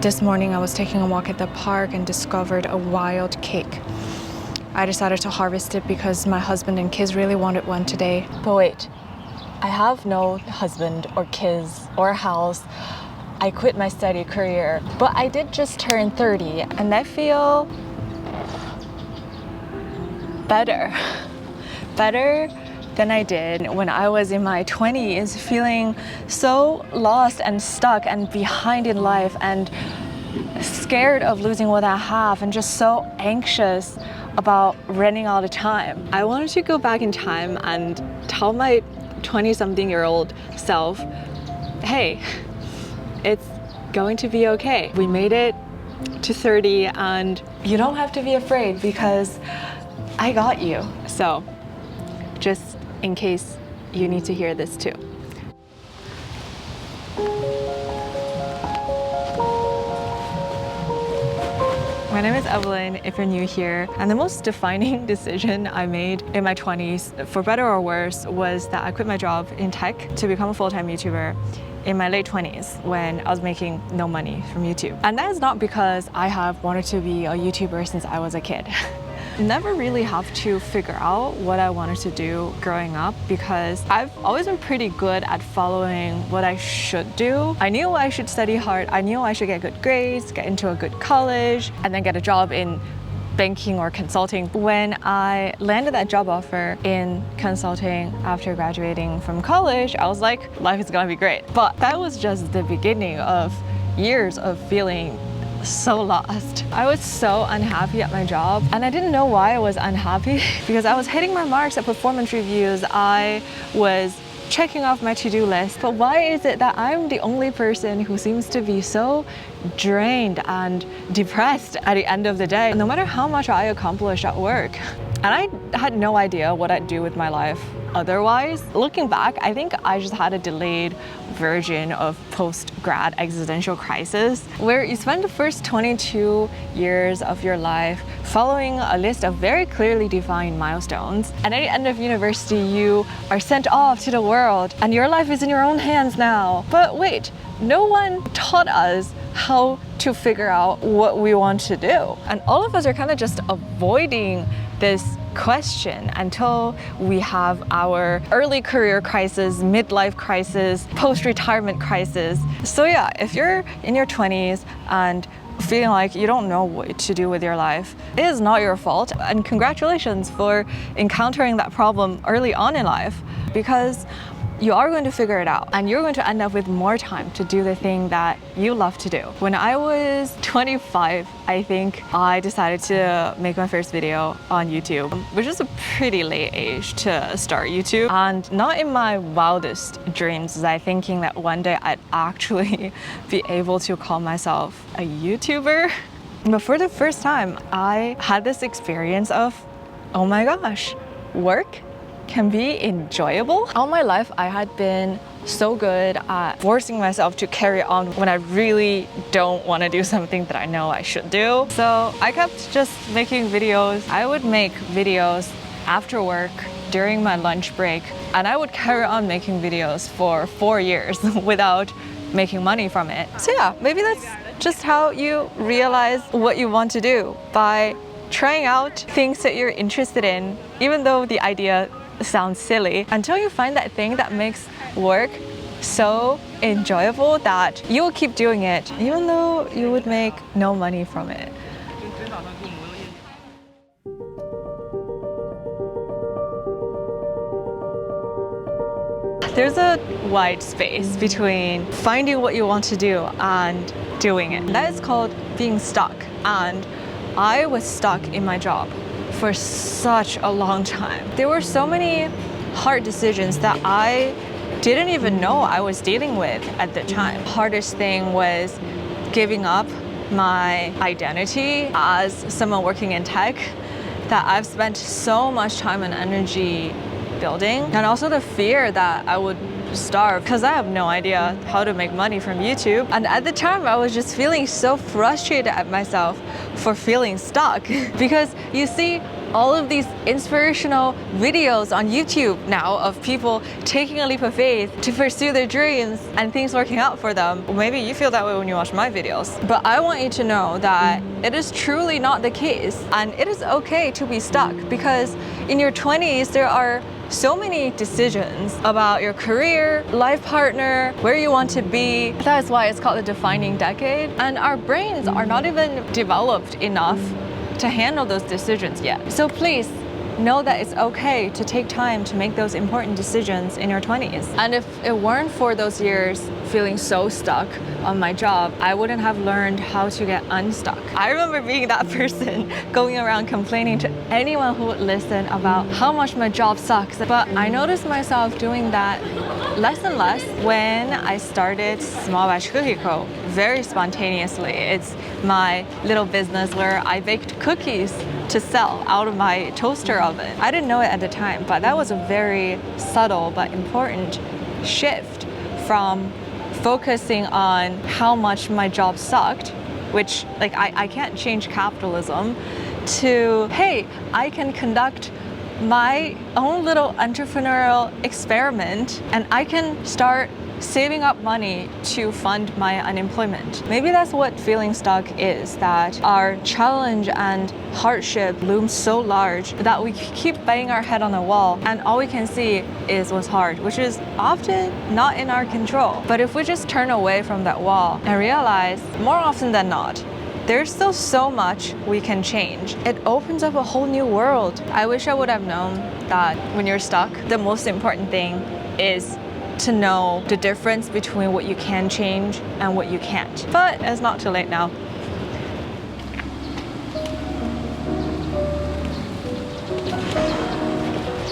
This morning I was taking a walk at the park and discovered a wild cake. I decided to harvest it because my husband and kids really wanted one today. But wait, I have no husband or kids or house. I quit my steady career, but I did just turn 30 and I feel better than I did when I was in my 20s, feeling so lost and stuck and behind in life and scared of losing what I have and just so anxious about running out of time. I wanted to go back in time and tell my 20-something-year-old self, hey, it's going to be okay. We made it to 30 and you don't have to be afraid because I got you. So just in case you need to hear this too. My name is Evelyn, if you're new here, and the most defining decision I made in my 20s, for better or worse, was that I quit my job in tech to become a full-time YouTuber in my late 20s when I was making no money from YouTube. And that is not because I have wanted to be a YouTuber since I was a kid. Never really have to figure out what I wanted to do growing up because I've always been pretty good at following what I should do. I knew I should study hard. I knew I should get good grades, get into a good college, and then get a job in banking or consulting. When I landed that job offer in consulting after graduating from college, I was like, life is gonna be great. But that was just the beginning of years of feeling so lost. I was so unhappy at my job and I didn't know why I was unhappy because I was hitting my marks at performance reviews. I was checking off my to-do list. But why is it that I'm the only person who seems to be so drained and depressed at the end of the day, no matter how much I accomplish at work? And I had no idea what I'd do with my life otherwise. Looking back, I think I just had a delayed version of post-grad existential crisis, where you spend the first 22 years of your life following a list of very clearly defined milestones. And at the end of university, you are sent off to the world and your life is in your own hands now. But wait, no one taught us how to figure out what we want to do. And all of us are kind of just avoiding this question until we have our early career crisis, midlife crisis, post-retirement crisis. So yeah, if you're in your 20s and feeling like you don't know what to do with your life, it is not your fault. And congratulations for encountering that problem early on in life, because you are going to figure it out and you're going to end up with more time to do the thing that you love to do. When I was 25, I think I decided to make my first video on YouTube, which is a pretty late age to start YouTube. And not in my wildest dreams was I thinking that one day I'd actually be able to call myself a YouTuber. But for the first time, I had this experience of, oh my gosh, work can be enjoyable. All my life, I had been so good at forcing myself to carry on when I really don't want to do something that I know I should do. So I kept just making videos. I would make videos after work, during my lunch break, and I would carry on making videos for 4 years without making money from it. So yeah, maybe that's just how you realize what you want to do, by trying out things that you're interested in, even though the idea sounds silly, until you find that thing that makes work so enjoyable that you will keep doing it even though you would make no money from it. There's a wide space between finding what you want to do and doing it. That is called being stuck. And I was stuck in my job for such a long time. There were so many hard decisions that I didn't even know I was dealing with at the time. Hardest thing was giving up my identity as someone working in tech that I've spent so much time and energy building, and also the fear that I would starve because I have no idea how to make money from YouTube. And at the time I was just feeling so frustrated at myself for feeling stuck because you see, all of these inspirational videos on YouTube now of people taking a leap of faith to pursue their dreams and things working out for them. Maybe you feel that way when you watch my videos. But I want you to know that it is truly not the case, and it is okay to be stuck, because in your 20s there are so many decisions about your career, life partner, where you want to be. That is why it's called the defining decade. And our brains are not even developed enough to handle those decisions yet. So please know that it's okay to take time to make those important decisions in your 20s. And if it weren't for those years feeling so stuck on my job, I wouldn't have learned how to get unstuck. I remember being that person going around complaining to anyone who would listen about how much my job sucks. But I noticed myself doing that less and less when I started Small Batch Cookie Co. very spontaneously. It's my little business where I baked cookies to sell out of my toaster oven. I didn't know it at the time, but that was a very subtle but important shift from focusing on how much my job sucked, which I can't change capitalism, to, hey, I can conduct my own little entrepreneurial experiment and I can start saving up money to fund my unemployment. Maybe that's what feeling stuck is, that our challenge and hardship looms so large that we keep banging our head on the wall and all we can see is what's hard, which is often not in our control. But if we just turn away from that wall and realize, more often than not, there's still so much we can change, it opens up a whole new world. I wish I would have known that when you're stuck, the most important thing is to know the difference between what you can change and what you can't. But it's not too late now.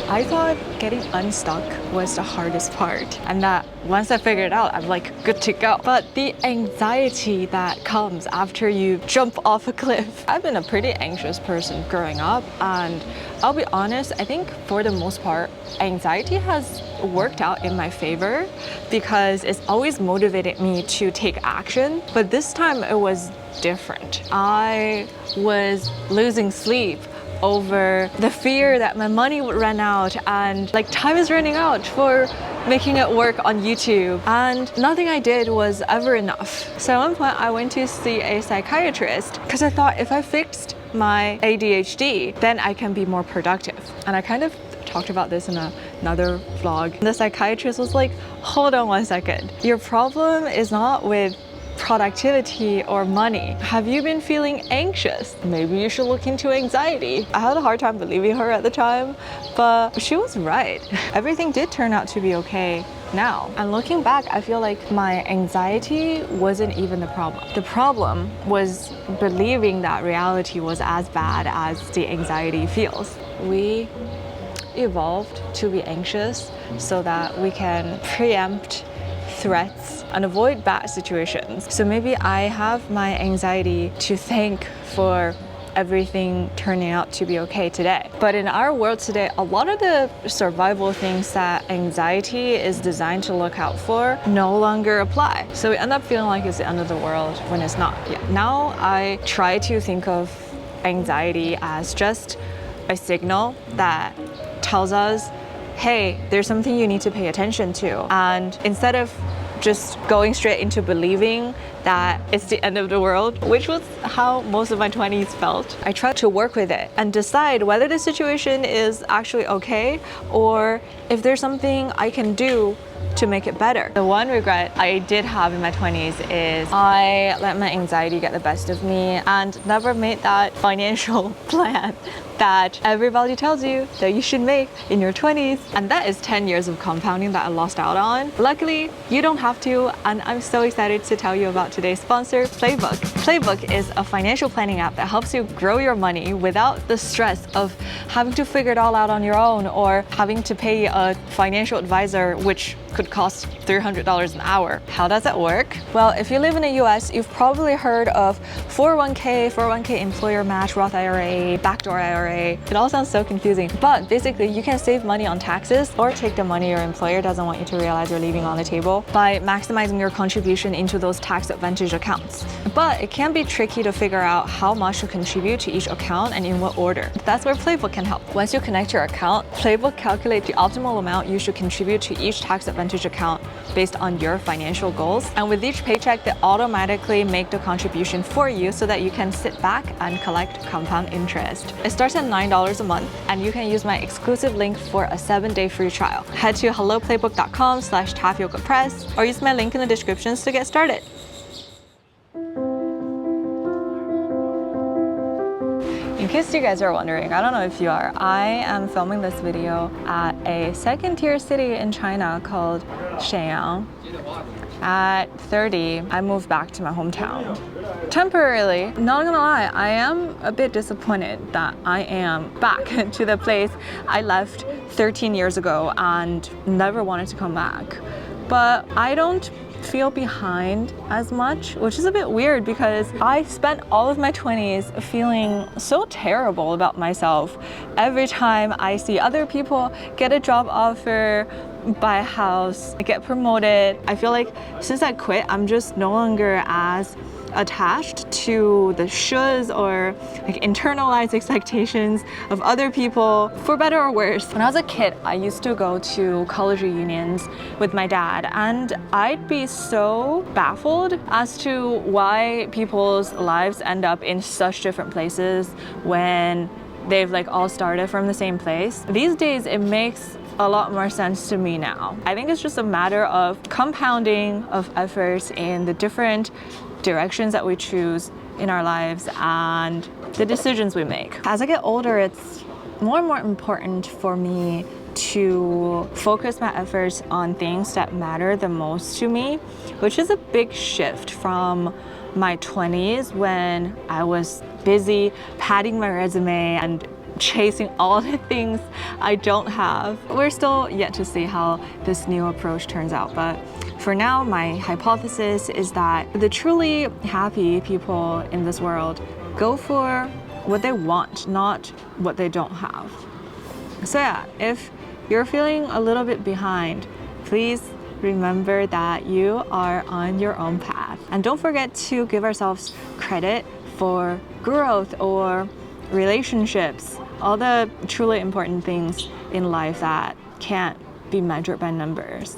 I thought getting unstuck was the hardest part, and that once I figured it out, I'm like good to go. But the anxiety that comes after you jump off a cliff. I've been a pretty anxious person growing up, and I'll be honest, I think for the most part, anxiety has worked out in my favor because it's always motivated me to take action. But this time it was different. I was losing sleep over the fear that my money would run out and time is running out for making it work on YouTube, and nothing I did was ever enough. So at one point I went to see a psychiatrist because I thought if I fixed my ADHD, then I can be more productive. And I kind of talked about this in another vlog. The psychiatrist was like, hold on one second. Your problem is not with productivity or money. Have you been feeling anxious? Maybe you should look into anxiety. I had a hard time believing her at the time, but she was right. Everything did turn out to be okay now. And looking back, I feel like my anxiety wasn't even the problem. The problem was believing that reality was as bad as the anxiety feels. We evolved to be anxious so that we can preempt threats and avoid bad situations. So maybe I have my anxiety to thank for everything turning out to be okay today. But in our world today, a lot of the survival things that anxiety is designed to look out for no longer apply. So we end up feeling like it's the end of the world when it's not. Yeah. Now I try to think of anxiety as just a signal that tells us, hey, there's something you need to pay attention to. And instead of just going straight into believing that it's the end of the world, which was how most of my 20s felt, I tried to work with it and decide whether the situation is actually okay or if there's something I can do to make it better. The one regret I did have in my 20s is I let my anxiety get the best of me and never made that financial plan that everybody tells you that you should make in your 20s. And that is 10 years of compounding that I lost out on. Luckily, you don't have to, and I'm so excited to tell you about today's sponsor, Playbook. Playbook is a financial planning app that helps you grow your money without the stress of having to figure it all out on your own or having to pay a financial advisor, which could cost $300 an hour. How does that work? Well, if you live in the US, you've probably heard of 401k employer match, Roth IRA, backdoor IRA, IRA. It all sounds so confusing, but basically you can save money on taxes or take the money your employer doesn't want you to realize you're leaving on the table by maximizing your contribution into those tax advantage accounts. But it can be tricky to figure out how much to contribute to each account and in what order. That's where Playbook can help. Once you connect your account, Playbook calculates the optimal amount you should contribute to each tax advantage account based on your financial goals. And with each paycheck, they automatically make the contribution for you so that you can sit back and collect compound interest. It starts at $9 a month, and you can use my exclusive link for a 7-day free trial. Head to helloplaybook.com/tapiocapress or use my link in the descriptions to get started. In case you guys are wondering, I don't know if you are, I am filming this video at a second-tier city in China called Shenyang. At 30, I moved back to my hometown. Temporarily, not gonna lie, I am a bit disappointed that I am back to the place I left 13 years ago and never wanted to come back. But I don't feel behind as much, which is a bit weird because I spent all of my 20s feeling so terrible about myself. Every time I see other people get a job offer, buy a house, get promoted, I feel like since I quit, I'm just no longer as attached to the shoulds or like internalized expectations of other people, for better or worse. When I was a kid, I used to go to college reunions with my dad, and I'd be so baffled as to why people's lives end up in such different places when they've like all started from the same place. These days, it makes a lot more sense to me now. I think it's just a matter of compounding of efforts in the different directions that we choose in our lives and the decisions we make. As I get older, it's more and more important for me to focus my efforts on things that matter the most to me, which is a big shift from my 20s when I was busy padding my resume and chasing all the things I don't have. We're still yet to see how this new approach turns out, but for now, my hypothesis is that the truly happy people in this world go for what they want, not what they don't have. So yeah, if you're feeling a little bit behind, please remember that you are on your own path. And don't forget to give ourselves credit for growth or relationships, all the truly important things in life that can't be measured by numbers.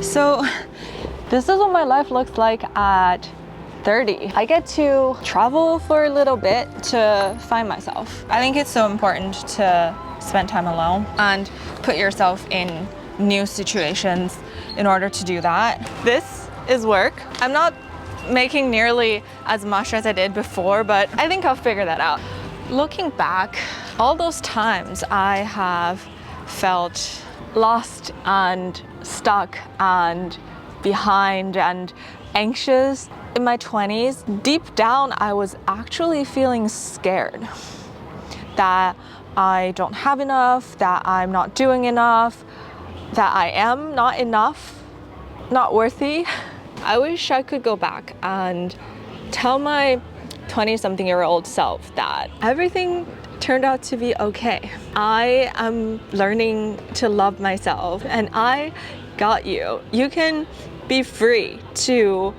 So this is what my life looks like at 30. I get to travel for a little bit to find myself. I think it's so important to spend time alone and put yourself in new situations in order to do that. This is work. I'm not making nearly as much as I did before, but I think I'll figure that out. Looking back, all those times I have felt lost and stuck and behind and anxious in my 20s, deep down I was actually feeling scared that I don't have enough, that I'm not doing enough, that I am not enough, not worthy. I wish I could go back and tell my 20-something-year-old self that everything turned out to be okay. I am learning to love myself, and I got you. You can be free to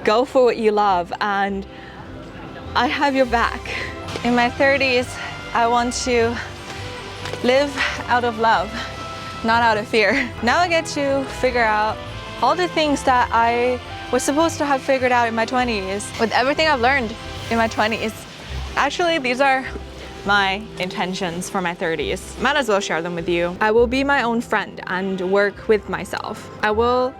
go for what you love, and I have your back. In my 30s, I want to live out of love, not out of fear. Now I get to figure out all the things that I was supposed to have figured out in my 20s. With everything I've learned in my 20s, actually, these are my intentions for my 30s. Might as well share them with you. I will be my own friend and work with myself. I will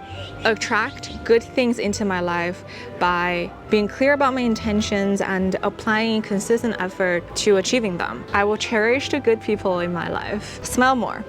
attract good things into my life by being clear about my intentions and applying consistent effort to achieving them. I will cherish the good people in my life. Smile more.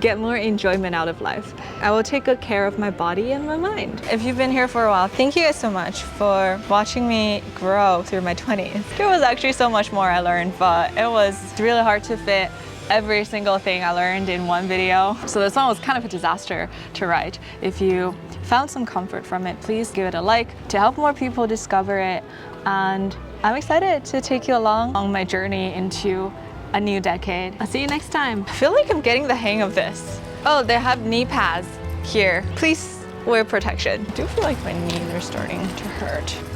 Get more enjoyment out of life. I will take good care of my body and my mind. If you've been here for a while, thank you guys so much for watching me grow through my 20s. There was actually so much more I learned, but it was really hard to fit every single thing I learned in one video. So this one was kind of a disaster to write. If you found some comfort from it, please give it a like to help more people discover it. And I'm excited to take you along on my journey into a new decade. I'll see you next time. I feel like I'm getting the hang of this. Oh, they have knee pads here. Please wear protection. I do feel like my knees are starting to hurt.